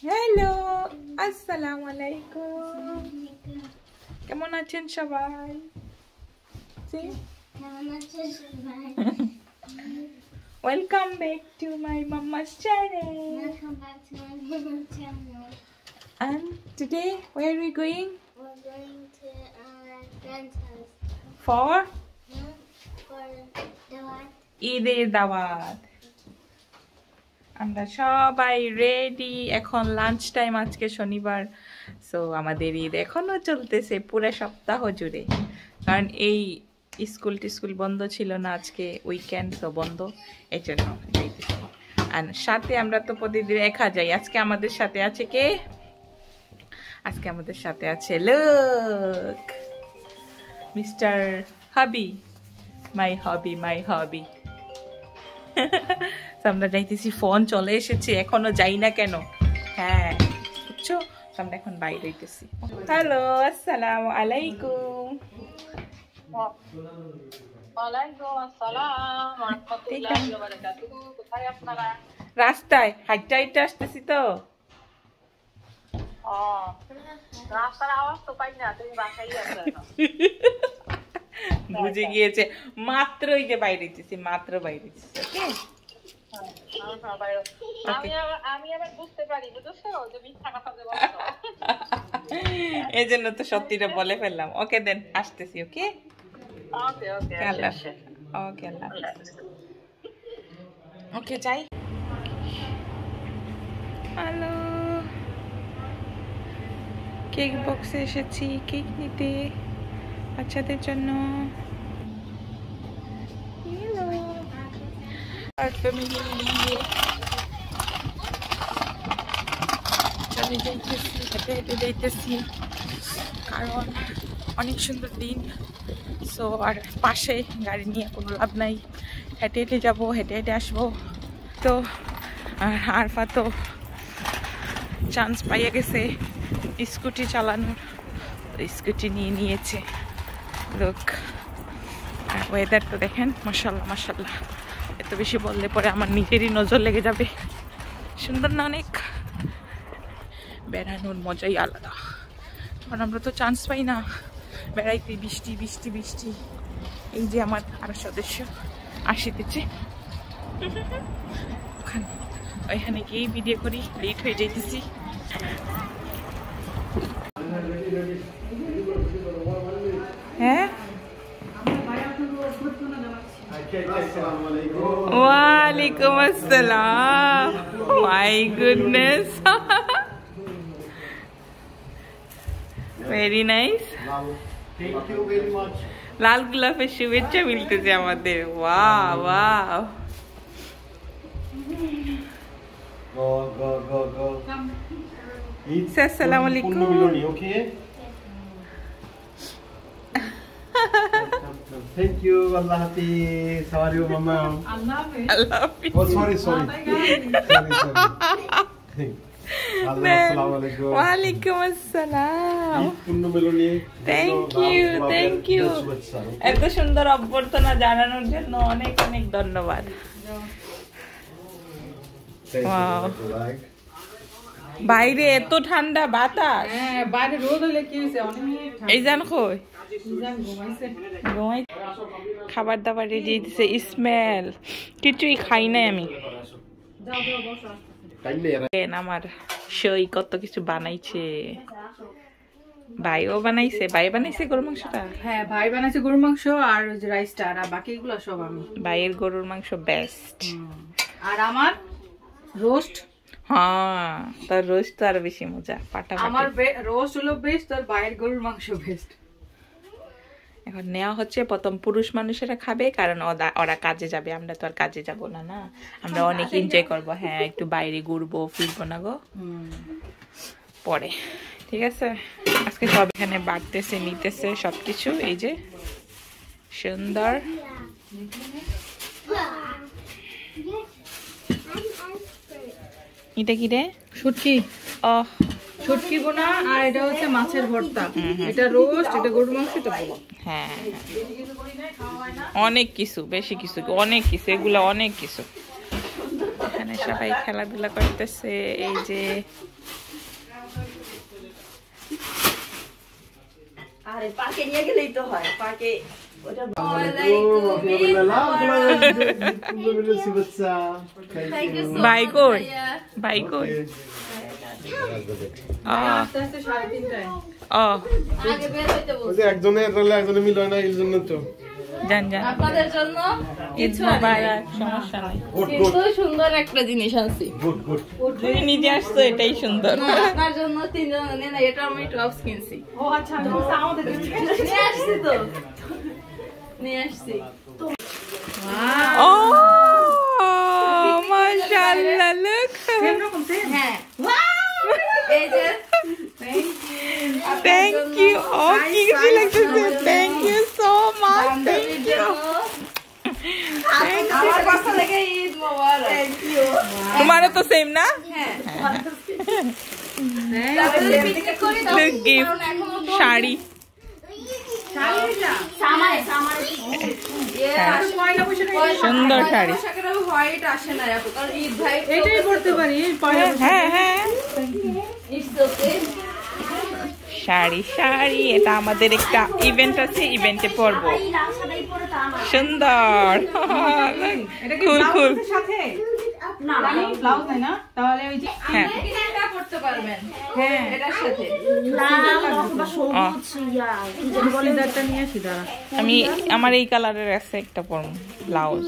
Hello, আসসালামু আলাইকুম। কেমন আছেন সবাই? Welcome back to my mamma's channel. And today, where are we going? We're going to grand's house. For For Dawat. ঈদের দাওয়াত। আমরা সবাই রেডি। এখন লাঞ্চ টাইম, আজকে শনিবার। সো আমাদের ঈদ এখনো চলতেছে পুরো সপ্তাহ জুড়ে, কারণ এই স্কুল বন্ধ ছিল না, আজকে উইকেন্ড তো বন্ধ, এই জন্য যাইতেছি। আর সাথে আমরা তো প্রতিদিন একা যাই। আজকে আমাদের সাথে আছে কে? আজকে আমাদের সাথে আছে লুক, মিস্টার হাবি, মাই হবি। আমরা যাইতেছি, ফোন চলে এসেছে, এখনো যাই না কেন? হ্যাঁ বুঝছো, আমরা এখন বাইরে হইতেছি। হ্যালো, আসসালামু আলাইকুম। রাস্তায় হাইটা হাইটা আসতেছি তো। বুঝে গিয়েছে, মাত্রই যে বাইরে হইতেছি, মাত্র বাইরে হইতেছি। এই জন্য তো সত্যিটা বলে ফেললাম। ওকে দেন, আসতেছি। ওকে ওকে যাই। হ্যালো, কেক বক্সে এসেছি কেক নিতে বাচ্চাদের জন্য। আর ফ্যামিলি নিয়ে চলে যাইতেছি, হেঁটে হেঁটে যাইতেছি, কারণ অনেক সুন্দর দিন। সো আর পাশে গাড়ি নিয়ে কোনো লাভ নাই, হেঁটে হেঁটে যাবো, হেঁটে হেঁটে আসবো। তো আর আরফা তো চান্স পাইয়া গেছে স্কুটি চালানোর, স্কুটি নিয়ে নিয়েছে। লোক আর ওয়েদার তো দেখেন, মাশাল্লাহ মাশাল্লাহ। এত বেশি বললে পরে আমার নিজেরই নজর লেগে যাবে। সুন্দর না অনেক? বেড়ানোর মজাই আলাদা, কারণ আমরা তো চান্স পাই না বেড়াইতে। বৃষ্টি বৃষ্টি বৃষ্টি। এই যে আমার আরো সদস্য আসিতেছে, ওইখানে গিয়ে ভিডিও করি, লেট হয়ে যাইতেছি। হ্যাঁ, ওয়ালাইকুম আসসালাম। My goodness, very nice. লাল গোলাপের শুভেচ্ছা মিলতেছে আমাদের। Wow wow. আসসালামু আলাইকুম। Thank you. Allah Hafiz. How are you, Mama? Allah Hafiz. Oh, sorry. Sorry. Assalamu alaikum. Walaikum assalam. Thank you. এত সুন্দর অভ্যর্থনা জানানোর জন্য অনেক অনেক ধন্যবাদ। বাইরে এত ঠান্ডা বাতাস। হ্যাঁ, বাইরে রোদ হলে কি হইছে, অনেক ঠান্ডা। এই জান কই ঘুমাইছে। খাবার দাবার রেডি দিছে, স্মেল কিছুই খাই নাই আমি। আমার সই কত কিছু বানাইছে, ভাইও বানাইছে। ভাই বানাইছে গরুর মাংসটা। হ্যাঁ, ভাই বানাইছে গরুর মাংস আর ওই যে রাইসটা, আর বাকিগুলো সব আমি। ভাইয়ের গরুর মাংস বেস্ট। আর আমার রোস্ট। হ্যাঁ, তার রোস্ট তো আরো বেশি মজা। আমার রোস্ট হলো বেস্ট, আর ভাইয়ের গরুর মাংস বেস্ট। এখন নেওয়া হচ্ছে, প্রথম পুরুষ মানুষেরা খাবে, কারণ ওরা কাজে যাবে, আমরা তো আর কাজে যাব না। না, আমরা অনেক এনজয় করব। হ্যাঁ, একটু বাইরে ঘুরবো ফিরবো না গো পরে। ঠিক আছে, আজকে সব এখানে বাড়তেছে, নিতেছে সবকিছু। এই যে সুন্দর। এটা কি রে? শুটকি। শুটকি বোনা, আর এটা হচ্ছে মাছের ভর্তা। এটা রোস্ট, এটা গরুর মাংস, এটা পোলাও। হ্যাঁ, অনেক কিছু, বেশি কিছু, অনেক কিছু, এগুলো অনেক কিছু। এখানে এখানে সবাই খেলাধুলা করতেছে। এই যে আরে পার্কে নিয়ে গেলেই তো হয়, পার্কে ওটা ভাই কই, ভাই কই? আস্তে আস্তে 3:30টায় ও আগে বের হইতে বলছি একজনে মিল হয় না এর জন্য তো জান জান আপনাদের জন্য। ঈদ মোবারক, সমস্যা নাই। কিন্তু সুন্দর একটা জিনিস আনছি। তুমি নিজে আসছো, এটাই সুন্দর। না, আপনার জন্য 3 জন না, এটা আমি টপস কিনছি। ও আচ্ছা আমাদের নিয়ে আসছি তো, নিয়ে আসছি। ও মাশাআল্লাহ, লুক। সেম রকম সেম। হ্যাঁ, এই যে থ্যাংক ইউ। ও কি খুশি লাগতেছে। Thank you so much. Thank you. আমার কাছ থেকে ঈদ মোবারক। Thank you. তোমারও তো সেম না? হ্যাঁ, লুক গিফট, শাড়ি। সুন্দর শাড়ি। হোয়াইট আসে না এখন, কারণ ঈদ ভাই এটাই পড়তে পারি পয়লা হ্যাঁ হ্যাঁ, ইটস ওকে। শাড়ি শাড়ি। এটা আমাদের একটা ইভেন্ট আছে, ইভেন্টে পরবো। সুন্দর। এটা কি কুল কুল। ব্লাউজের সাথে? না ব্লাউজ নাই না, তাহলে ওই যে হ্যাঁ এটা পড়তে পারবেন হ্যাঁ এটার সাথে। সিজারটা নিয়ে আসি দাঁড়া। আমি আমার এই কালারের আছে একটা পরবো ব্লাউজ।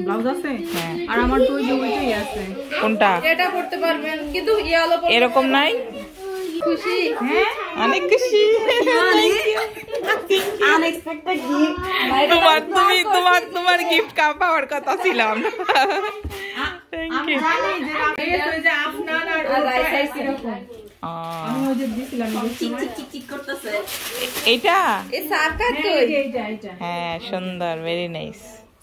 ব্লাউজ আছে? হ্যাঁ। আর আমার তো ওই যে ওইটাই আছে। কোনটা? এটা পড়তে পারবেন, কিন্তু ইয়ালো এরকম নাই? খুশি। হ্যাঁ অনেক খুশি। Unexpected gift. তোমার গিফট পাওয়ার কথা ছিলাম। Thank you. জানি যে ওই যে আফনান আর ওটা এরকম। আমি ওই যে দিছিলাম চিক চিক চিক করতেছে। এইটা? এই সাফকাত কই? এইটা হ্যাঁ সুন্দর, ভেরি নাইস।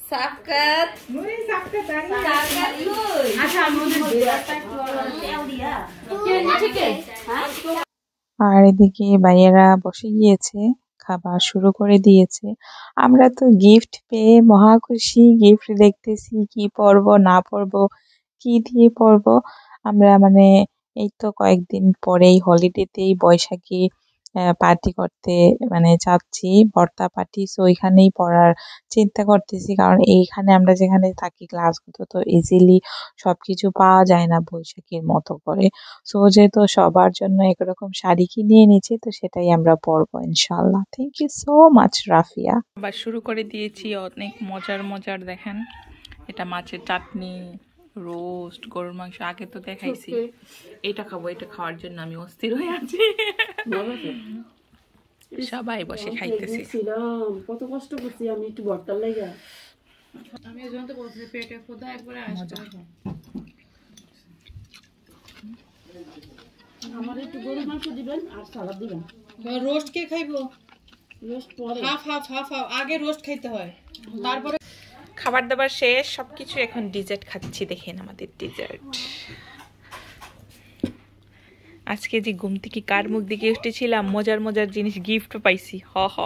সাফকাত মুই সাকতে দাঁড়ি। সাফকাত কই? আচ্ছা আমি ওদের বেড়াটা ঠিক আছে। আর এদিকে ভাইয়েরা বসে গিয়েছে, খাবার শুরু করে দিয়েছে। আমরা তো গিফট পেয়ে মহা খুশি। গিফট দেখতেছি কি পরব না পরব, কি দিয়ে পরব। আমরা মানে এই তো কয়েকদিন পরেই হলিডেতেই বৈশাখী পার্টি করতে মানে যাচ্ছি, ভর্তা পার্টি। সো ওইখানেই পড়ার চিন্তা করতেছি, কারণ এইখানে আমরা যেখানে থাকি ক্লাসগুলো তো ইজিলি সবকিছু পাওয়া যায় না বৈশাখীর মতো করে। সো যেহেতু সবার জন্য একরকম শাড়ি কিনে এনেছি, তো সেটাই আমরা পরবো ইনশাল্লাহ। Thank you so much Rafia. আবার শুরু করে দিয়েছি। অনেক মজার মজার, দেখেন এটা মাছের চাটনি, রোস্ট, গরুর মাংস। আগে তো দেখাইছি। এটা খাবো, এটা খাওয়ার জন্য আমি অস্থির হয়ে আছি। সবাই বসে খাইতেছি। কত কষ্ট করছি আমি একটু ভর্তার লাগা। আমি এজন্য তো বলছি পেটে খোদা একবারে আসবে। আমার একটু গরুর মাংস দিবেন আর সালাদ দিবেন। রোস্ট কে খাইবো? রোস্ট পরে। হাফ হাফ হাফ হাফ, আগে রোস্ট খাইতে হয়, তারপরে খাবার দাবার শেষ সবকিছু, এখন ডিজার্ট খাচ্ছি। দেখেন আমাদের ডিজার্ট। আজকে যে ঘুম থেকে কার মুখ দিকে উঠেছিলাম, মজার মজার জিনিস গিফট পাইছি। হ হ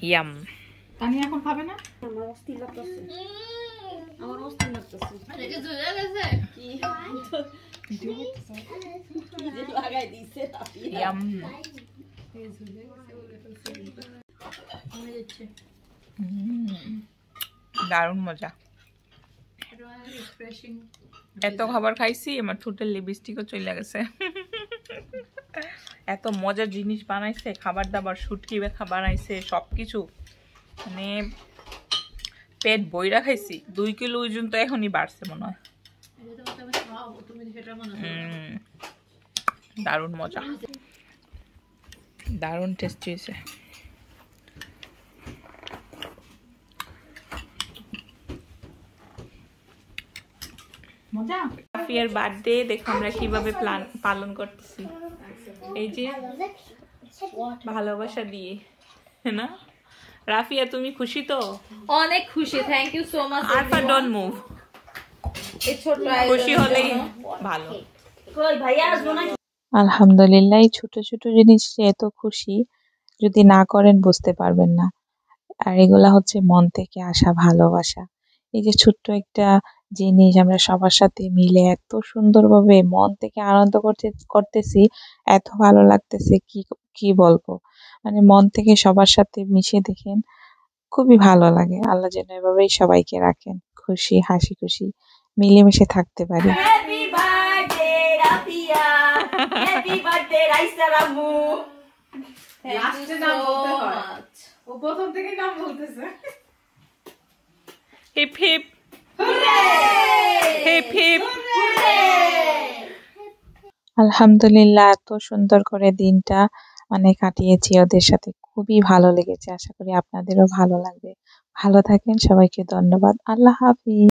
ইয়াম। তানি এখন খাবে না? আমার অস্থির লাগতেছে। আমার অস্থির লাগতেছে। এটা ঝুলে গেছে কি? লাগাই দিছে ইয়াম। দারুণ মজা। এত খাবার খাইছি, আমার ঠোঁটের লিপস্টিকও চলে গেছে। এত মজার জিনিস বানাইছে, খাবার দাবার, শুটকি বেথা বানাইছে, সবকিছু মানে পেট বইরা খাইছি। 2 কিলো ওজন তো এখনই বাড়ছে মনে হয়। দারুণ মজা, দারুণ টেস্টি হয়েছে। মজা। রাফিয়ার বার্থডে দেখো আমরা কিভাবে পালন করতেছি। এই যে ভালোবাসা দিয়ে, না রাফিয়া? তুমি খুশি তো? অনেক খুশি। Thank you so much. Arfa don't move. এই ছোট খুশি হলেই ভালো। কই ভাইয়া আসবো না? আলহামদুলিল্লাহ। এই ছোট ছোট জিনিস এত খুশি, যদি না করেন বুঝতে পারবেন না। আর এগুলা হচ্ছে মন থেকে আসা ভালোবাসা। এই যে ছোট্ট একটা জিনিস আমরা সবার সাথে মিলে এত সুন্দরভাবে মন থেকে আনন্দ করতেছি, এত ভালো লাগতেছে কি কি বলবো। মানে মন থেকে সবার সাথে মিশে দেখেন খুবই ভালো লাগে। আল্লাহ যেন এভাবেই সবাইকে রাখেন, খুশি হাসি খুশি মিলেমিশে থাকতে পারি। Happy birthday Rafia, happy birthday Raisa Ramu. লাস্টে নাম বলতে হয়, ও প্রথম থেকে নাম বলতেছে। Hip hip hip hip. আলহামদুলিল্লাহ, এত সুন্দর করে দিনটা মানে কাটিয়েছি ওদের সাথে, খুবই ভালো লেগেছে। আশা করি আপনাদেরও ভালো লাগবে। ভালো থাকেন, সবাইকে ধন্যবাদ। আল্লাহ হাফিজ।